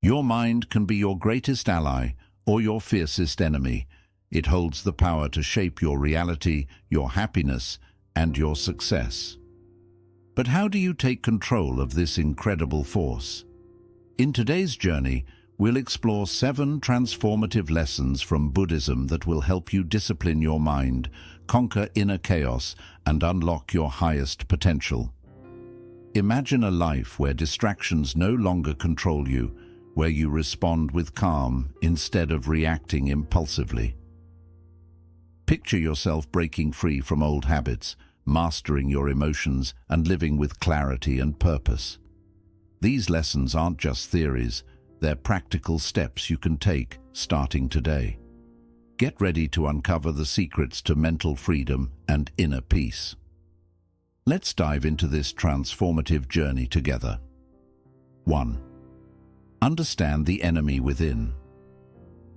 Your mind can be your greatest ally or your fiercest enemy. It holds the power to shape your reality, your happiness, and your success. But how do you take control of this incredible force? In today's journey, we'll explore 7 transformative lessons from Buddhism that will help you discipline your mind, conquer inner chaos, and unlock your highest potential. Imagine a life where distractions no longer control you, where you respond with calm instead of reacting impulsively. Picture yourself breaking free from old habits, mastering your emotions, and living with clarity and purpose. These lessons aren't just theories, they're practical steps you can take starting today. Get ready to uncover the secrets to mental freedom and inner peace. Let's dive into this transformative journey together. 1. Understand the enemy within.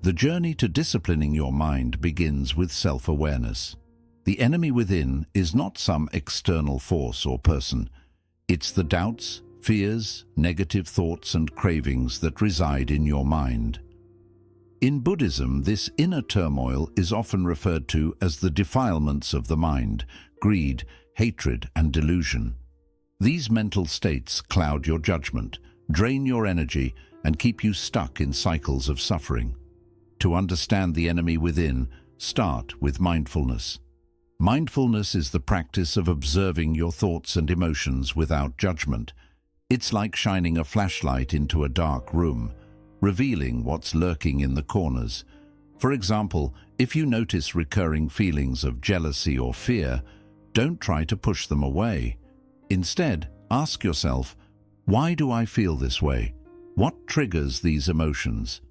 The journey to disciplining your mind begins with self-awareness. The enemy within is not some external force or person. It's the doubts, fears, negative thoughts, and cravings that reside in your mind. In Buddhism, this inner turmoil is often referred to as the defilements of the mind: greed, hatred, and delusion. These mental states cloud your judgment, drain your energy, and keep you stuck in cycles of suffering. To understand the enemy within, start with mindfulness. Mindfulness is the practice of observing your thoughts and emotions without judgment. It's like shining a flashlight into a dark room, revealing what's lurking in the corners. For example, if you notice recurring feelings of jealousy or fear, don't try to push them away. Instead, ask yourself, why do I feel this way? What triggers these emotions?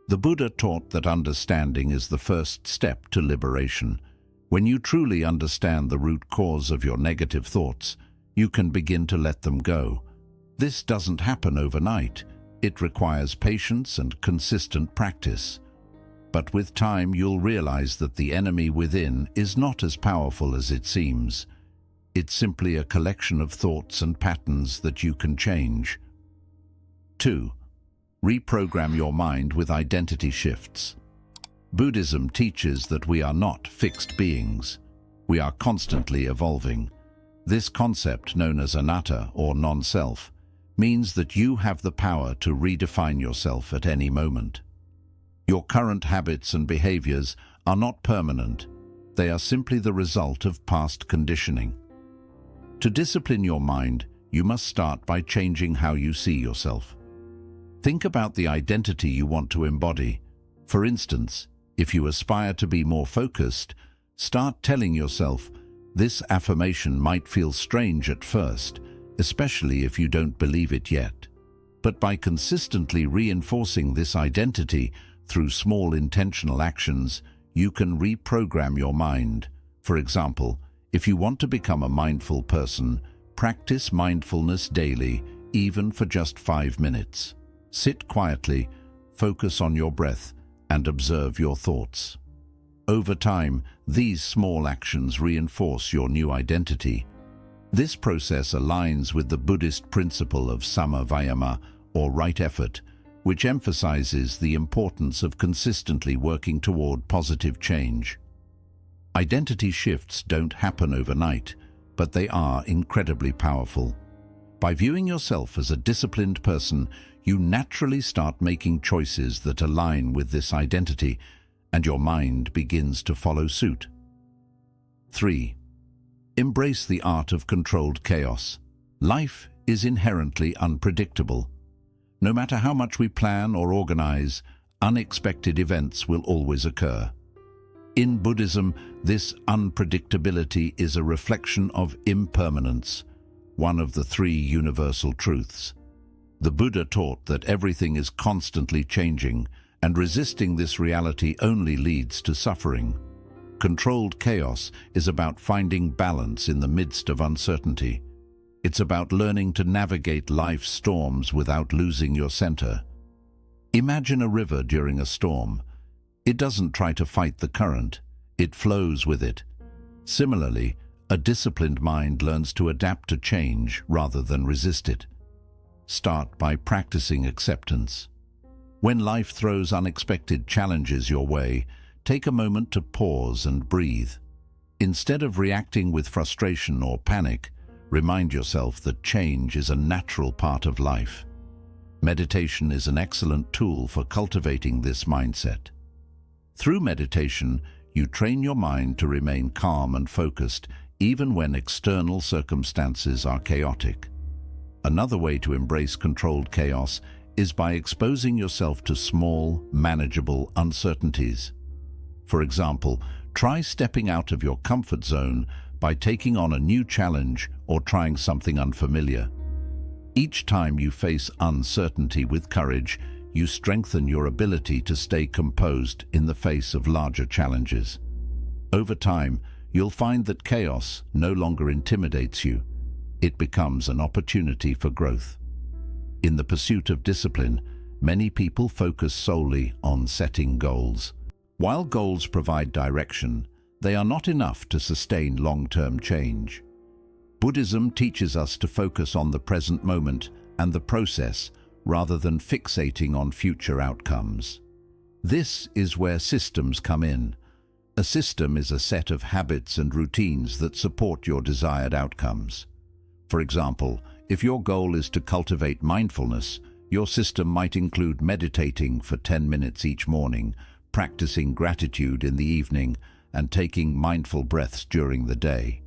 The Buddha taught that understanding is the first step to liberation. When you truly understand the root cause of your negative thoughts, you can begin to let them go. This doesn't happen overnight. It requires patience and consistent practice. But with time, you'll realize that the enemy within is not as powerful as it seems. It's simply a collection of thoughts and patterns that you can change. 2. Reprogram your mind with identity shifts. Buddhism teaches that we are not fixed beings. We are constantly evolving. This concept, known as anatta or non-self, means that you have the power to redefine yourself at any moment. Your current habits and behaviors are not permanent. They are simply the result of past conditioning. To discipline your mind, you must start by changing how you see yourself. Think about the identity you want to embody. For instance, if you aspire to be more focused, start telling yourself, this affirmation might feel strange at first, especially if you don't believe it yet. But by consistently reinforcing this identity through small intentional actions, you can reprogram your mind. For example, if you want to become a mindful person, practice mindfulness daily, even for just 5 minutes. Sit quietly, focus on your breath, and observe your thoughts. Over time, these small actions reinforce your new identity. This process aligns with the Buddhist principle of samavayama, or right effort, which emphasizes the importance of consistently working toward positive change. Identity shifts don't happen overnight, but they are incredibly powerful. By viewing yourself as a disciplined person, you naturally start making choices that align with this identity, and your mind begins to follow suit. 3. Embrace the art of controlled chaos. Life is inherently unpredictable. No matter how much we plan or organize, unexpected events will always occur. In Buddhism, this unpredictability is a reflection of impermanence, one of the 3 universal truths. The Buddha taught that everything is constantly changing, and resisting this reality only leads to suffering. Controlled chaos is about finding balance in the midst of uncertainty. It's about learning to navigate life's storms without losing your center. Imagine a river during a storm. It doesn't try to fight the current, it flows with it. Similarly, a disciplined mind learns to adapt to change rather than resist it. Start by practicing acceptance. When life throws unexpected challenges your way, take a moment to pause and breathe. Instead of reacting with frustration or panic, remind yourself that change is a natural part of life. Meditation is an excellent tool for cultivating this mindset. Through meditation, you train your mind to remain calm and focused even when external circumstances are chaotic. Another way to embrace controlled chaos is by exposing yourself to small, manageable uncertainties. For example, try stepping out of your comfort zone by taking on a new challenge or trying something unfamiliar. Each time you face uncertainty with courage, you strengthen your ability to stay composed in the face of larger challenges. Over time, you'll find that chaos no longer intimidates you. It becomes an opportunity for growth. In the pursuit of discipline, many people focus solely on setting goals. While goals provide direction, they are not enough to sustain long-term change. Buddhism teaches us to focus on the present moment and the process rather than fixating on future outcomes. This is where systems come in. A system is a set of habits and routines that support your desired outcomes. For example, if your goal is to cultivate mindfulness, your system might include meditating for 10 minutes each morning, practicing gratitude in the evening, and taking mindful breaths during the day.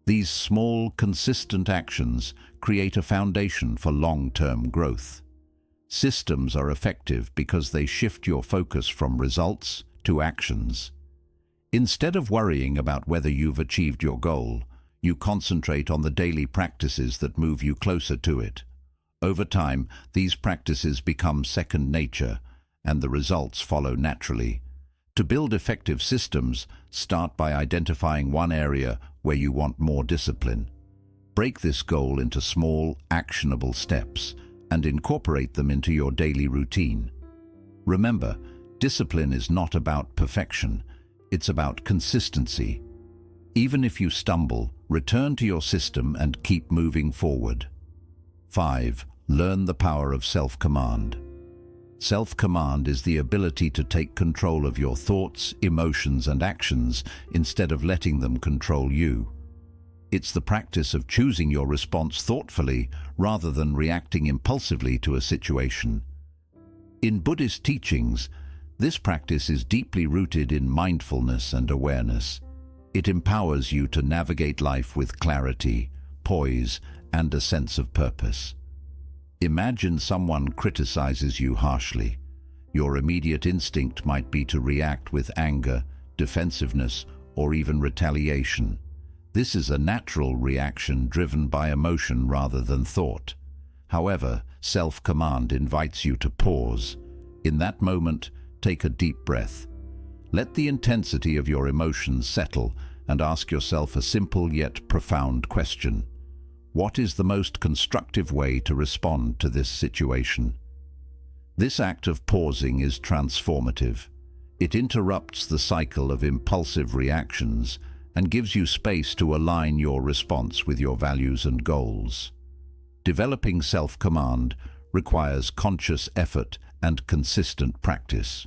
These small, consistent actions create a foundation for long-term growth. Systems are effective because they shift your focus from results to actions. Instead of worrying about whether you've achieved your goal, you concentrate on the daily practices that move you closer to it. Over time, these practices become second nature, and the results follow naturally. To build effective systems, start by identifying one area where you want more discipline. Break this goal into small, actionable steps and incorporate them into your daily routine. Remember, discipline is not about perfection, it's about consistency. Even if you stumble, return to your system and keep moving forward. 5. Learn the power of self-command. Self-command is the ability to take control of your thoughts, emotions, and actions instead of letting them control you. It's the practice of choosing your response thoughtfully rather than reacting impulsively to a situation. In Buddhist teachings, this practice is deeply rooted in mindfulness and awareness. It empowers you to navigate life with clarity, poise, and a sense of purpose. Imagine someone criticizes you harshly. Your immediate instinct might be to react with anger, defensiveness, or even retaliation. This is a natural reaction driven by emotion rather than thought. However, self-command invites you to pause. In that moment, take a deep breath. Let the intensity of your emotions settle and ask yourself a simple yet profound question. What is the most constructive way to respond to this situation? This act of pausing is transformative. It interrupts the cycle of impulsive reactions and gives you space to align your response with your values and goals. Developing self-command requires conscious effort and consistent practice.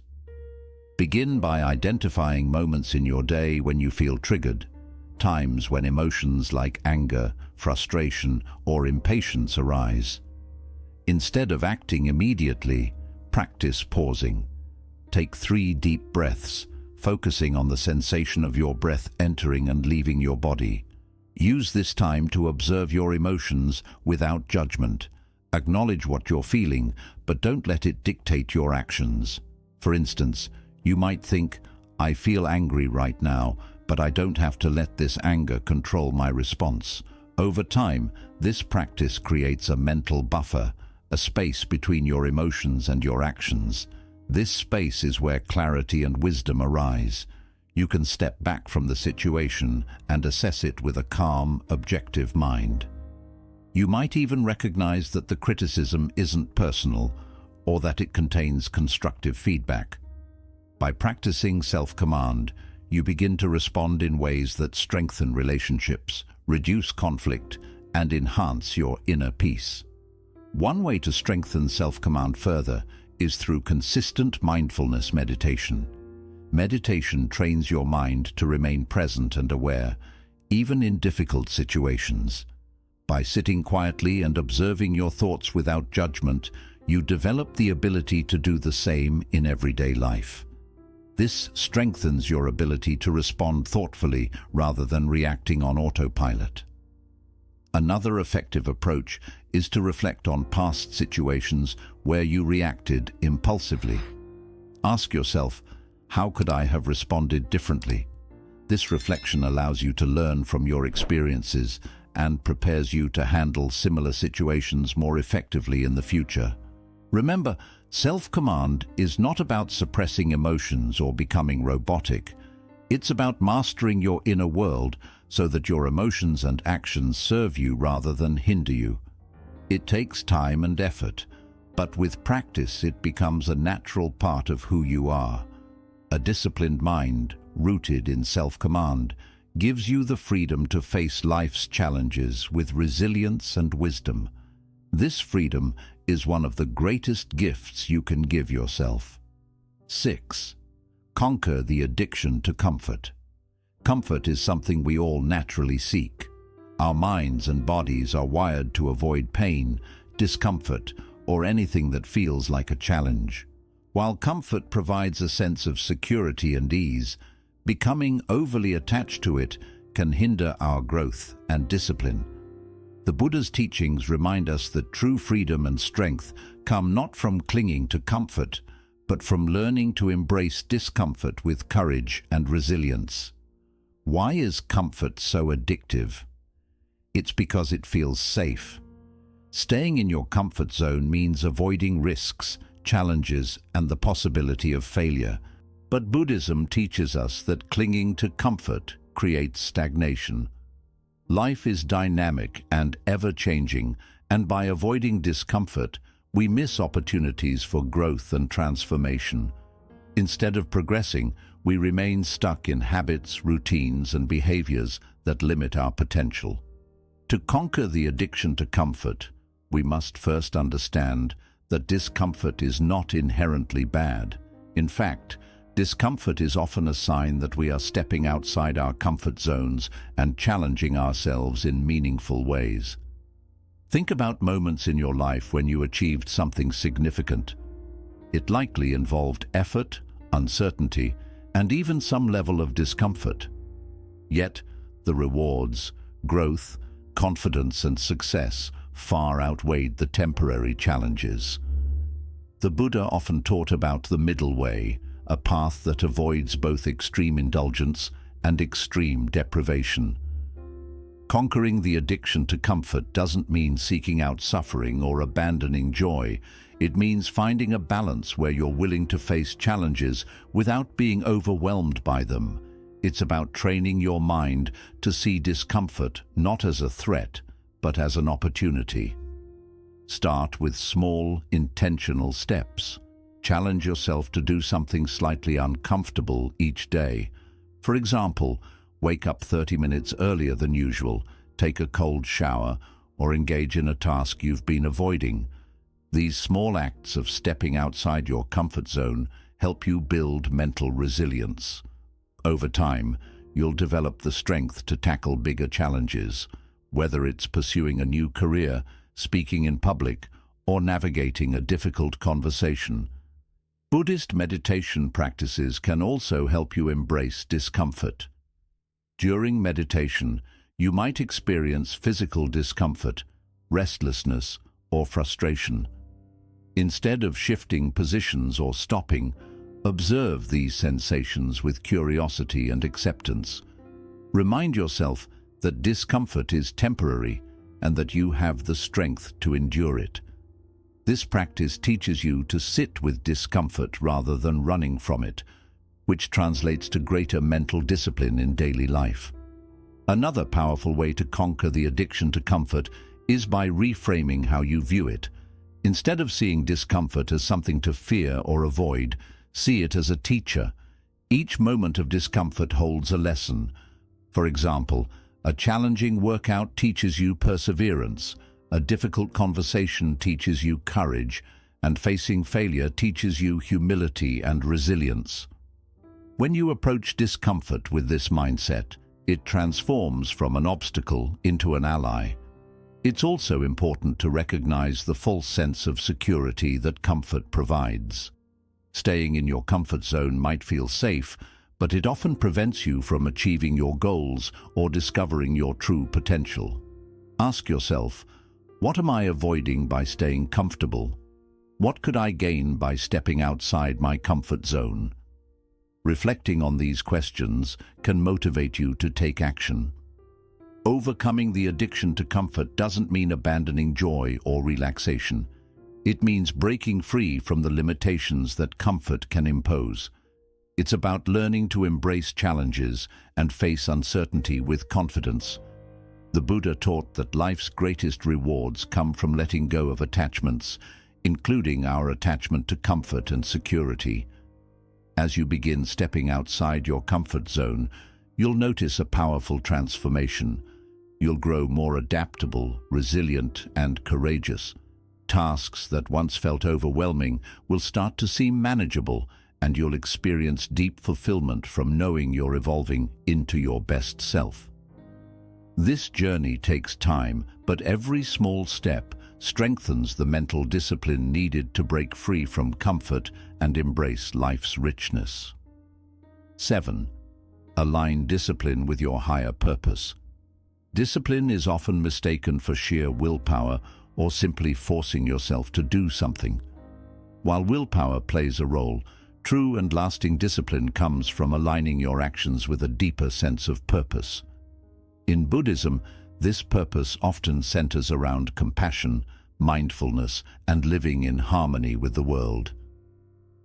Begin by identifying moments in your day when you feel triggered, times when emotions like anger, frustration, or impatience arise. Instead of acting immediately, practice pausing. Take 3 deep breaths, focusing on the sensation of your breath entering and leaving your body. Use this time to observe your emotions without judgment. Acknowledge what you're feeling, but don't let it dictate your actions. For instance, you might think, I feel angry right now, but I don't have to let this anger control my response. Over time, this practice creates a mental buffer, a space between your emotions and your actions. This space is where clarity and wisdom arise. You can step back from the situation and assess it with a calm, objective mind. You might even recognize that the criticism isn't personal or that it contains constructive feedback. By practicing self-command, you begin to respond in ways that strengthen relationships, reduce conflict, and enhance your inner peace. One way to strengthen self-command further is through consistent mindfulness meditation. Meditation trains your mind to remain present and aware, even in difficult situations. By sitting quietly and observing your thoughts without judgment, you develop the ability to do the same in everyday life. This strengthens your ability to respond thoughtfully rather than reacting on autopilot. Another effective approach is to reflect on past situations where you reacted impulsively. Ask yourself, how could I have responded differently? This reflection allows you to learn from your experiences and prepares you to handle similar situations more effectively in the future. Remember, self-command is not about suppressing emotions or becoming robotic. It's about mastering your inner world so that your emotions and actions serve you rather than hinder you. It takes time and effort, but with practice it becomes a natural part of who you are. A disciplined mind, rooted in self-command, gives you the freedom to face life's challenges with resilience and wisdom. This freedom is one of the greatest gifts you can give yourself. 6. Conquer the addiction to comfort. Comfort is something we all naturally seek. Our minds and bodies are wired to avoid pain, discomfort, or anything that feels like a challenge. While comfort provides a sense of security and ease, becoming overly attached to it can hinder our growth and discipline. The Buddha's teachings remind us that true freedom and strength come not from clinging to comfort, but from learning to embrace discomfort with courage and resilience. Why is comfort so addictive? It's because it feels safe. Staying in your comfort zone means avoiding risks, challenges, and the possibility of failure. But Buddhism teaches us that clinging to comfort creates stagnation. Life is dynamic and ever-changing, and by avoiding discomfort, we miss opportunities for growth and transformation. Instead of progressing, we remain stuck in habits, routines, and behaviors that limit our potential. To conquer the addiction to comfort, we must first understand that discomfort is not inherently bad. In fact, discomfort is often a sign that we are stepping outside our comfort zones and challenging ourselves in meaningful ways. Think about moments in your life when you achieved something significant. It likely involved effort, uncertainty, and even some level of discomfort. Yet, the rewards, growth, confidence, and success far outweighed the temporary challenges. The Buddha often taught about the middle way, a path that avoids both extreme indulgence and extreme deprivation. Conquering the addiction to comfort doesn't mean seeking out suffering or abandoning joy. It means finding a balance where you're willing to face challenges without being overwhelmed by them. It's about training your mind to see discomfort not as a threat, but as an opportunity. Start with small, intentional steps. Challenge yourself to do something slightly uncomfortable each day. For example, wake up 30 minutes earlier than usual, take a cold shower, or engage in a task you've been avoiding. These small acts of stepping outside your comfort zone help you build mental resilience. Over time, you'll develop the strength to tackle bigger challenges, whether it's pursuing a new career, speaking in public, or navigating a difficult conversation. Buddhist meditation practices can also help you embrace discomfort. During meditation, you might experience physical discomfort, restlessness, or frustration. Instead of shifting positions or stopping, observe these sensations with curiosity and acceptance. Remind yourself that discomfort is temporary and that you have the strength to endure it. This practice teaches you to sit with discomfort rather than running from it, which translates to greater mental discipline in daily life. Another powerful way to conquer the addiction to comfort is by reframing how you view it. Instead of seeing discomfort as something to fear or avoid, see it as a teacher. Each moment of discomfort holds a lesson. For example, a challenging workout teaches you perseverance, a difficult conversation teaches you courage, and facing failure teaches you humility and resilience. When you approach discomfort with this mindset, it transforms from an obstacle into an ally. It's also important to recognize the false sense of security that comfort provides. Staying in your comfort zone might feel safe, but it often prevents you from achieving your goals or discovering your true potential. Ask yourself, what am I avoiding by staying comfortable? What could I gain by stepping outside my comfort zone? Reflecting on these questions can motivate you to take action. Overcoming the addiction to comfort doesn't mean abandoning joy or relaxation. It means breaking free from the limitations that comfort can impose. It's about learning to embrace challenges and face uncertainty with confidence. The Buddha taught that life's greatest rewards come from letting go of attachments, including our attachment to comfort and security. As you begin stepping outside your comfort zone, you'll notice a powerful transformation. You'll grow more adaptable, resilient, and courageous. Tasks that once felt overwhelming will start to seem manageable, and you'll experience deep fulfillment from knowing you're evolving into your best self. This journey takes time, but every small step strengthens the mental discipline needed to break free from comfort and embrace life's richness. 7. Align discipline with your higher purpose. Discipline is often mistaken for sheer willpower or simply forcing yourself to do something. While willpower plays a role, true and lasting discipline comes from aligning your actions with a deeper sense of purpose. In Buddhism, this purpose often centers around compassion, mindfulness, and living in harmony with the world.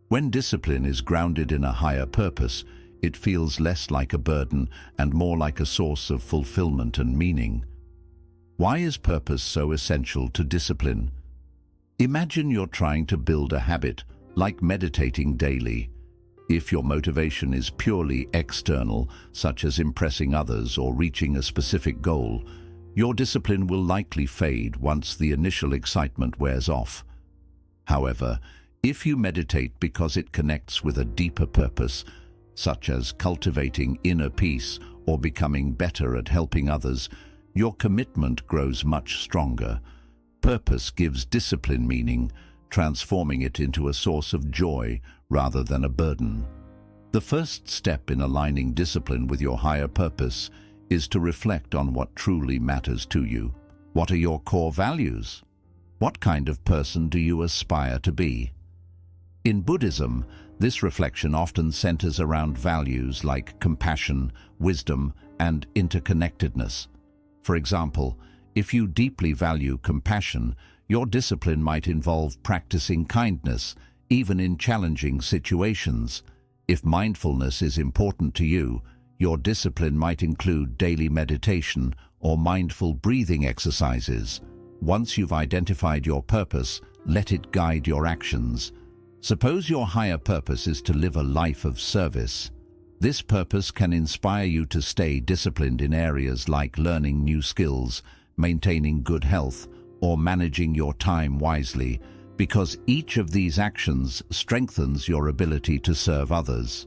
When discipline is grounded in a higher purpose, it feels less like a burden and more like a source of fulfillment and meaning. Why is purpose so essential to discipline? Imagine you're trying to build a habit, like meditating daily. If your motivation is purely external, such as impressing others or reaching a specific goal, your discipline will likely fade once the initial excitement wears off. However, if you meditate because it connects with a deeper purpose, such as cultivating inner peace or becoming better at helping others, your commitment grows much stronger. Purpose gives discipline meaning, transforming it into a source of joy rather than a burden. The first step in aligning discipline with your higher purpose is to reflect on what truly matters to you. What are your core values? What kind of person do you aspire to be? In Buddhism, this reflection often centers around values like compassion, wisdom, and interconnectedness. For example, if you deeply value compassion, your discipline might involve practicing kindness, even in challenging situations. If mindfulness is important to you, your discipline might include daily meditation or mindful breathing exercises. Once you've identified your purpose, let it guide your actions. Suppose your higher purpose is to live a life of service. This purpose can inspire you to stay disciplined in areas like learning new skills, maintaining good health, or managing your time wisely, because each of these actions strengthens your ability to serve others.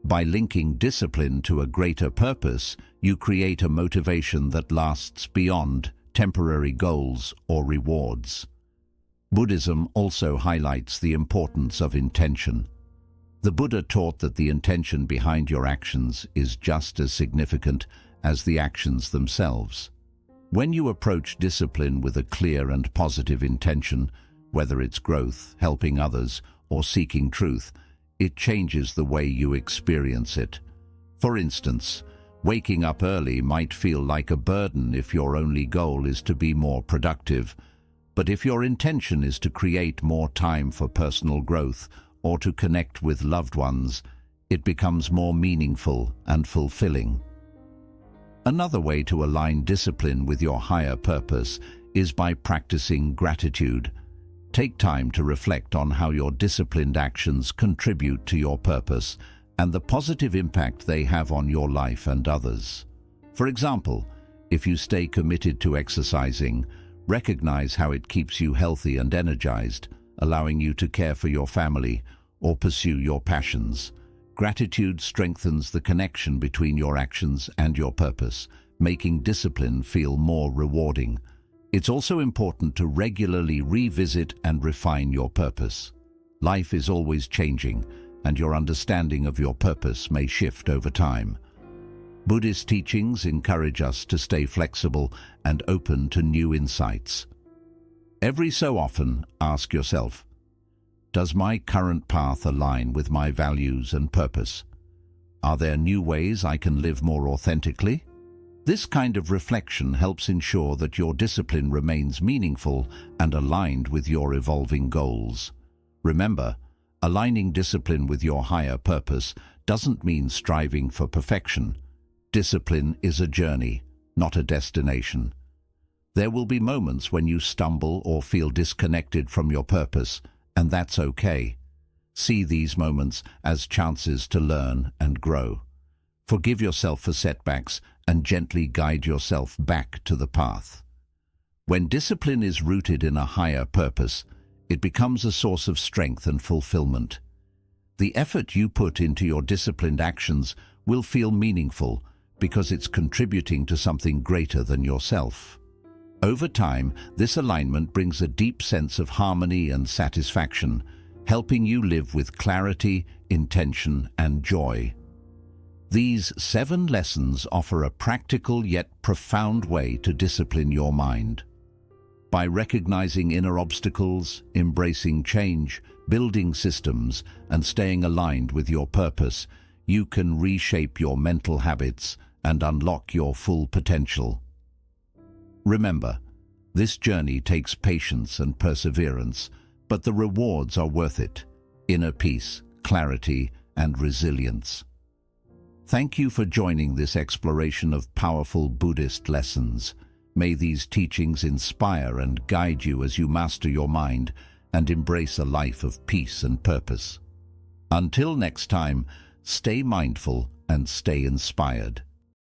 By linking discipline to a greater purpose, you create a motivation that lasts beyond temporary goals or rewards. Buddhism also highlights the importance of intention. The Buddha taught that the intention behind your actions is just as significant as the actions themselves. When you approach discipline with a clear and positive intention, whether it's growth, helping others, or seeking truth, it changes the way you experience it. For instance, waking up early might feel like a burden if your only goal is to be more productive. But if your intention is to create more time for personal growth or to connect with loved ones, it becomes more meaningful and fulfilling. Another way to align discipline with your higher purpose is by practicing gratitude. Take time to reflect on how your disciplined actions contribute to your purpose and the positive impact they have on your life and others. For example, if you stay committed to exercising, recognize how it keeps you healthy and energized. allowing you to care for your family or pursue your passions. Gratitude strengthens the connection between your actions and your purpose, making discipline feel more rewarding. It's also important to regularly revisit and refine your purpose. Life is always changing, and your understanding of your purpose may shift over time. Buddhist teachings encourage us to stay flexible and open to new insights. Every so often, ask yourself, does my current path align with my values and purpose? Are there new ways I can live more authentically? This kind of reflection helps ensure that your discipline remains meaningful and aligned with your evolving goals. Remember, aligning discipline with your higher purpose doesn't mean striving for perfection. Discipline is a journey, not a destination. There will be moments when you stumble or feel disconnected from your purpose, and that's okay. See these moments as chances to learn and grow. Forgive yourself for setbacks and gently guide yourself back to the path. When discipline is rooted in a higher purpose, it becomes a source of strength and fulfillment. The effort you put into your disciplined actions will feel meaningful because it's contributing to something greater than yourself. Over time, this alignment brings a deep sense of harmony and satisfaction, helping you live with clarity, intention, and joy. These 7 lessons offer a practical yet profound way to discipline your mind. By recognizing inner obstacles, embracing change, building systems, and staying aligned with your purpose, you can reshape your mental habits and unlock your full potential. Remember, this journey takes patience and perseverance, but the rewards are worth it: inner peace, clarity, and resilience. Thank you for joining this exploration of powerful Buddhist lessons. May these teachings inspire and guide you as you master your mind and embrace a life of peace and purpose. Until next time, stay mindful and stay inspired.